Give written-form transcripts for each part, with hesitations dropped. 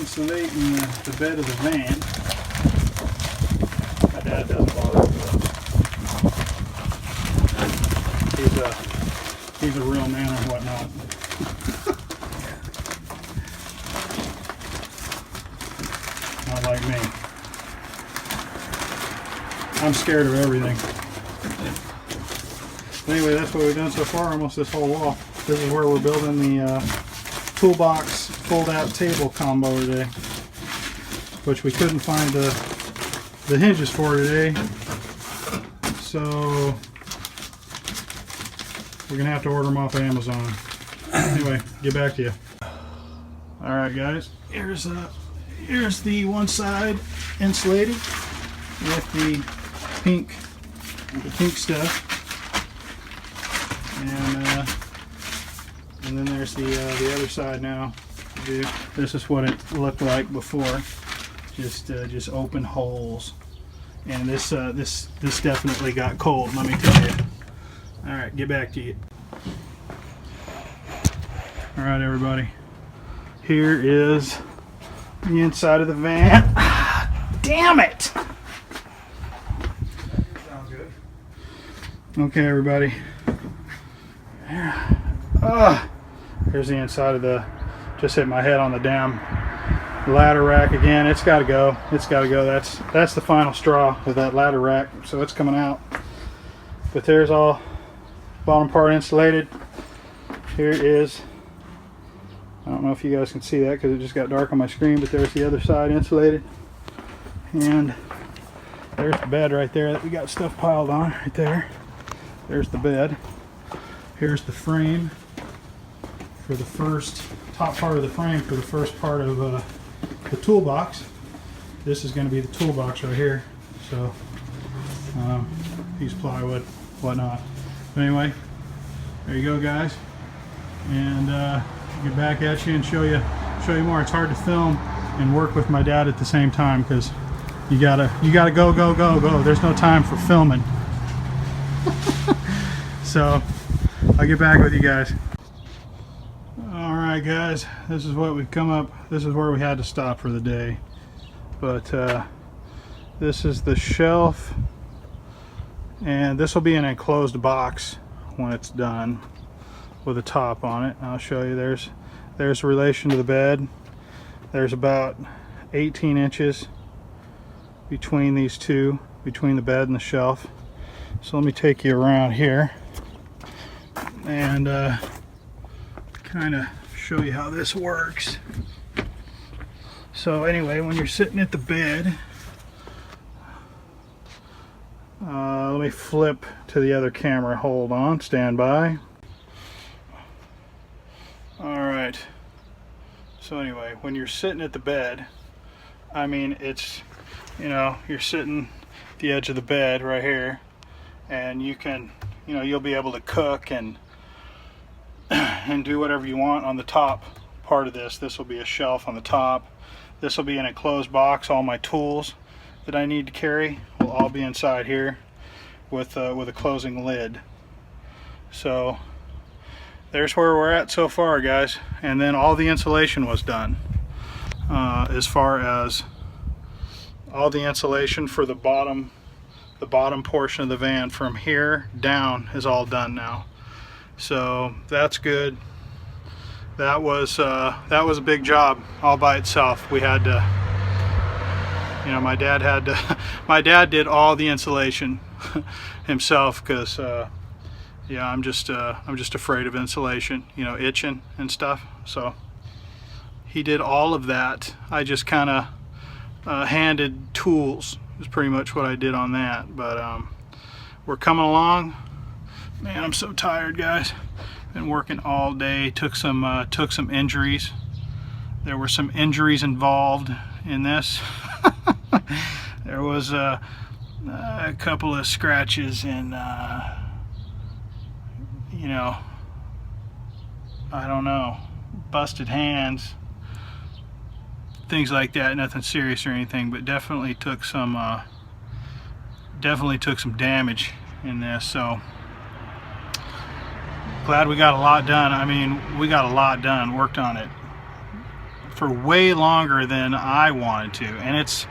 insulating the bed of the van. My dad doesn't bother with it. He's a real man or whatnot. Not like me. I'm scared of everything. Anyway, that's what we've done so far, almost this whole wall. This is where we're building the toolbox fold-out table combo today, which we couldn't find the hinges for today. So we're gonna have to order them off Amazon. Anyway, get back to you. All right, guys. Here's the one side insulated with the pink stuff, and then there's the other side now. This is what it looked like before. Just open holes, and this definitely got cold. Let me tell you. All right, get back to you. All right, everybody. Here is the inside of the van. Damn it! Sounds good. Okay, everybody. Here's the inside of the. Just hit my head on the damn ladder rack again. It's got to go. It's got to go. That's the final straw with that ladder rack. So it's coming out. But there's all bottom part insulated. Here it is. I don't know if you guys can see that because it just got dark on my screen, but there's the other side insulated. And there's the bed right there that we got stuff piled on right there. There's the bed. Here's the frame for the first, top part of the frame for the first part of the toolbox. This is going to be the toolbox right here. So, piece of plywood, whatnot. But anyway, there you go, guys. And get back at you and show you more. It's hard to film and work with my dad at the same time because you gotta go. There's no time for filming. So I'll get back with you guys. All right, guys, this is what we've come up. This is where we had to stop for the day. But this is the shelf, and this will be an enclosed box when it's done with a top on it. I'll show you. There's relation to the bed. There's about 18 inches between these two, between the bed and the shelf. So let me take you around here and kind of show you how this works. So anyway, when you're sitting at the bed, let me flip to the other camera. Hold on, stand by. Alright, so anyway, when you're sitting at the bed, I mean, it's, you know, you're sitting at the edge of the bed right here, and you can, you know, you'll be able to cook and do whatever you want on the top part of this. This will be a shelf on the top. This will be an enclosed box. All my tools that I need to carry will all be inside here with a closing lid. So there's where we're at so far, guys. And then all the insulation was done. As far as all the insulation for the bottom portion of the van from here down is all done now. So that's good. That was a big job all by itself. We had to, you know, my dad did all the insulation himself because yeah, I'm just afraid of insulation, you know, itching and stuff. So he did all of that. I just kind of handed tools is pretty much what I did on that. But we're coming along. Man, I'm so tired, guys. Been working all day. Took some injuries. There were some injuries involved in this. There was a couple of scratches and you know, I don't know, busted hands, things like that. Nothing serious or anything, but definitely took some damage in this. So glad we got a lot done. I mean, we got a lot done, worked on it for way longer than I wanted to, and it's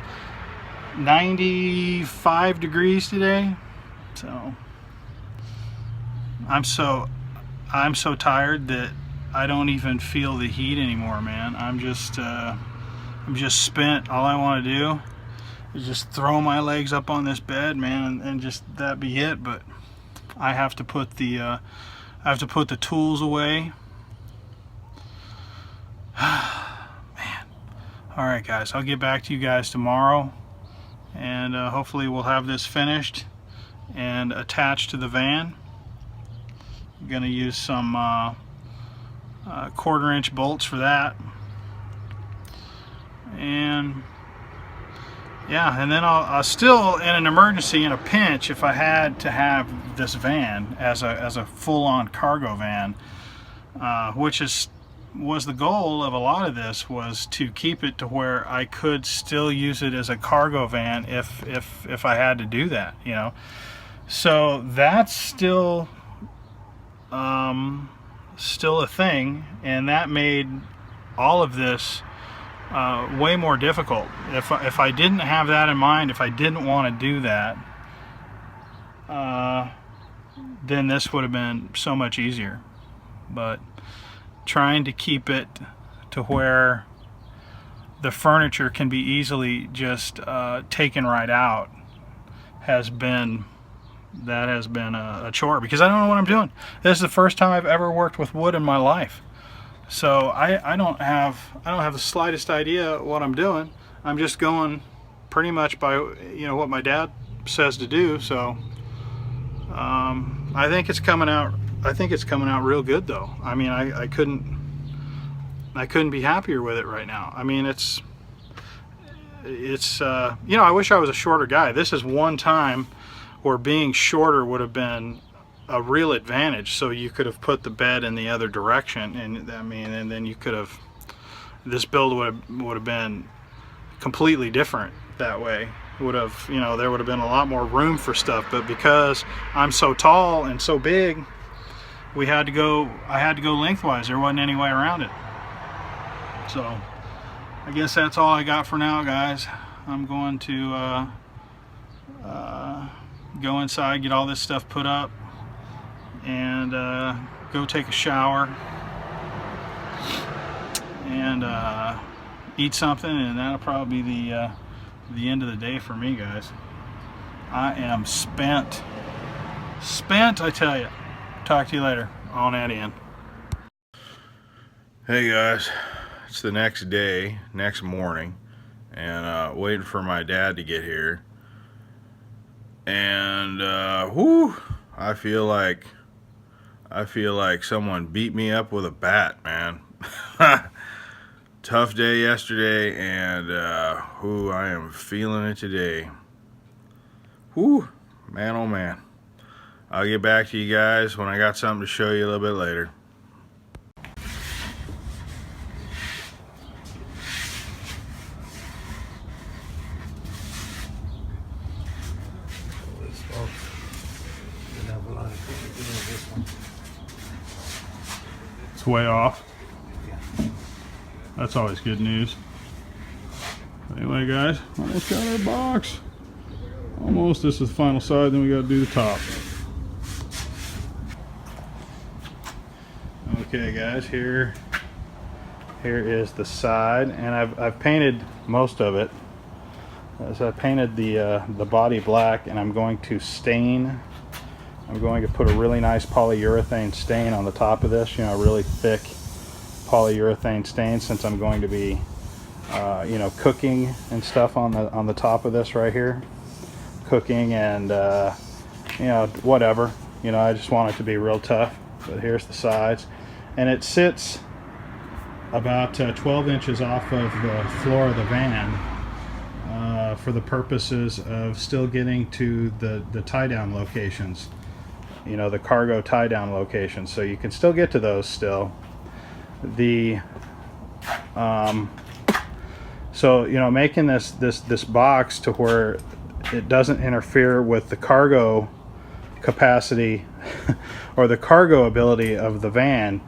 95 degrees today, so I'm so tired that I don't even feel the heat anymore, man. I'm just spent. All I want to do is just throw my legs up on this bed, man, and just that be it. But I have to put the tools away. Man. All right, guys. I'll get back to you guys tomorrow, and hopefully we'll have this finished and attached to the van. I'm gonna use some 1/4-inch bolts for that, and yeah, and then I'll still, in an emergency, in a pinch, if I had to have this van as a full-on cargo van, which was the goal of a lot of this, was to keep it to where I could still use it as a cargo van if I had to do that, you know. So that's still a thing, and that made all of this way more difficult. If I didn't have that in mind, if I didn't want to do that, then this would have been so much easier. But trying to keep it to where the furniture can be easily just taken right out has been a chore, because I don't know what I'm doing. This is the first time I've ever worked with wood in my life, so I don't have the slightest idea what I'm doing. I'm just going pretty much by, you know, what my dad says to do. So I think it's coming out. I think it's coming out real good, though. I mean, I couldn't be happier with it right now. I mean, it's you know, I wish I was a shorter guy. This is one time where being shorter would have been a real advantage. So you could have put the bed in the other direction, and I mean, and then you could have, this build would have been completely different that way. Would have, you know, there would have been a lot more room for stuff. But because I'm so tall and so big, I had to go lengthwise. There wasn't any way around it. So I guess that's all I got for now, guys. I'm going to go inside, get all this stuff put up, and go take a shower and eat something, and that'll probably be the end of the day for me, guys. I am spent, I tell you. Talk to you later. On that end. Hey guys, it's the next day, next morning, and waiting for my dad to get here. And whoo, I feel like someone beat me up with a bat, man. Tough day yesterday, and whoo, I am feeling it today. Whoo, man, oh man. I'll get back to you guys when I got something to show you a little bit later. It's way off. That's always good news. Anyway, guys, almost got our box. Almost. This is the final side, then we got to do the top. Okay, guys, here is the side, and I've painted most of it. So I painted the body black, and I'm going to stain. I'm going to put a really nice polyurethane stain on the top of this. You know, a really thick polyurethane stain, since I'm going to be, you know, cooking and stuff on the top of this right here. Cooking and you know, whatever. You know, I just want it to be real tough. But here's the sides, and it sits about 12 inches off of the floor of the van, for the purposes of still getting to the tie-down locations. You know, the cargo tie-down locations, so you can still get to those still. So, you know, making this box to where it doesn't interfere with the cargo capacity or the cargo ability of the van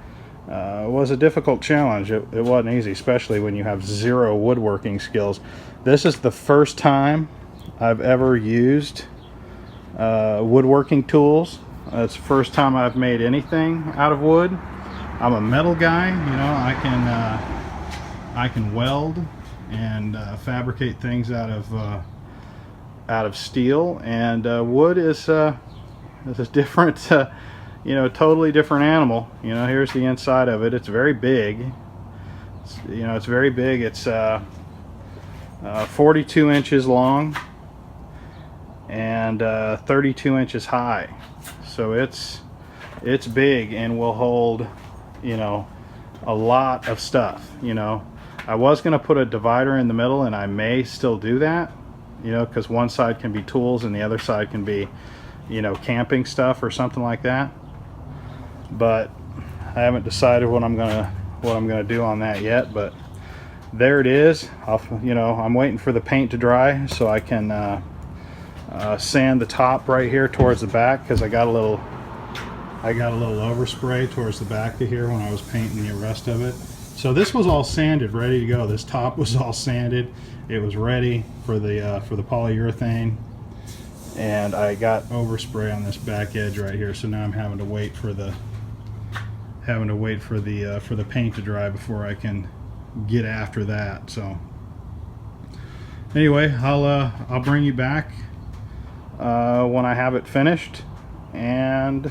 was a difficult challenge. It wasn't easy, especially when you have zero woodworking skills. This is the first time I've ever used woodworking tools. It's the first time I've made anything out of wood. I'm a metal guy, you know. I can weld and fabricate things out of steel, and wood is a different, you know, totally different animal. You know, here's the inside of it. It's very big. You know, it's very big. It's 42 inches long and 32 inches high. So it's big and will hold, you know, a lot of stuff. You know, I was going to put a divider in the middle, and I may still do that, you know, because one side can be tools and the other side can be, you know, camping stuff or something like that. But I haven't decided what I'm gonna do on that yet. But there it is. You know, I'm waiting for the paint to dry so I can sand the top right here towards the back, because I got a little overspray towards the back of here when I was painting the rest of it. So this was all sanded, ready to go. This top was all sanded. It was ready for the polyurethane, and I got overspray on this back edge right here. So now I'm having to wait for the paint to dry before I can get after that. So anyway, I'll bring you back when I have it finished, and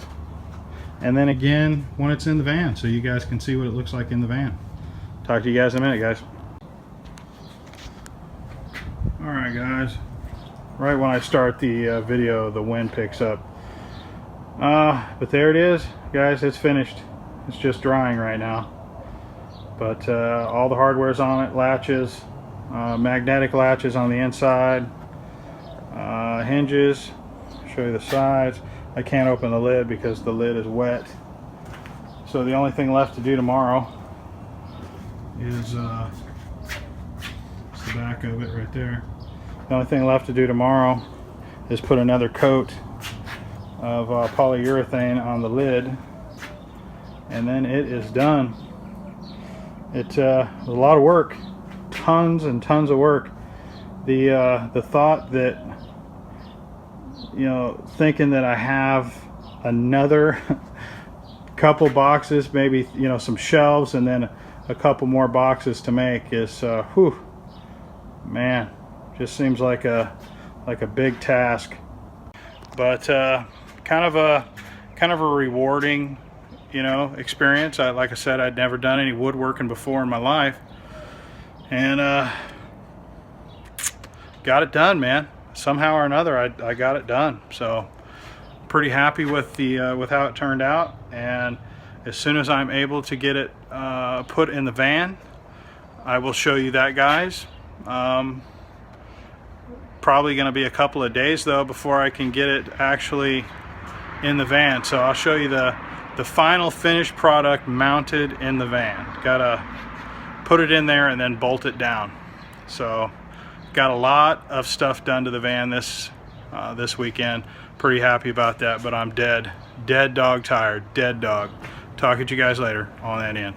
then again when it's in the van, so you guys can see what it looks like in the van. Talk to you guys in a minute, guys. Alright guys, right when I start the video, the wind picks up. But there it is, guys. It's finished. It's just drying right now. But all the hardware's on it. Latches, magnetic latches on the inside, hinges. Show you the sides. I can't open the lid because the lid is wet. So the only thing left to do tomorrow is it's the back of it right there. The only thing left to do tomorrow is put another coat of polyurethane on the lid, and then it is done. It's a lot of work, tons and tons of work. The thought that, you know, thinking that I have another couple boxes, maybe, you know, some shelves, and then a couple more boxes to make is, whew, man, just seems like a big task. But kind of a rewarding, you know, experience. Like I said, I'd never done any woodworking before in my life, and got it done, man. Somehow or another, I got it done. So pretty happy with how it turned out. And as soon as I'm able to get it put in the van, I will show you that, guys. Probably going to be a couple of days though before I can get it actually in the van. So I'll show you the final finished product mounted in the van. Gotta put it in there and then bolt it down. So got a lot of stuff done to the van this weekend. Pretty happy about that, but I'm dead dog tired. Dead dog. Talk to you guys later on that end.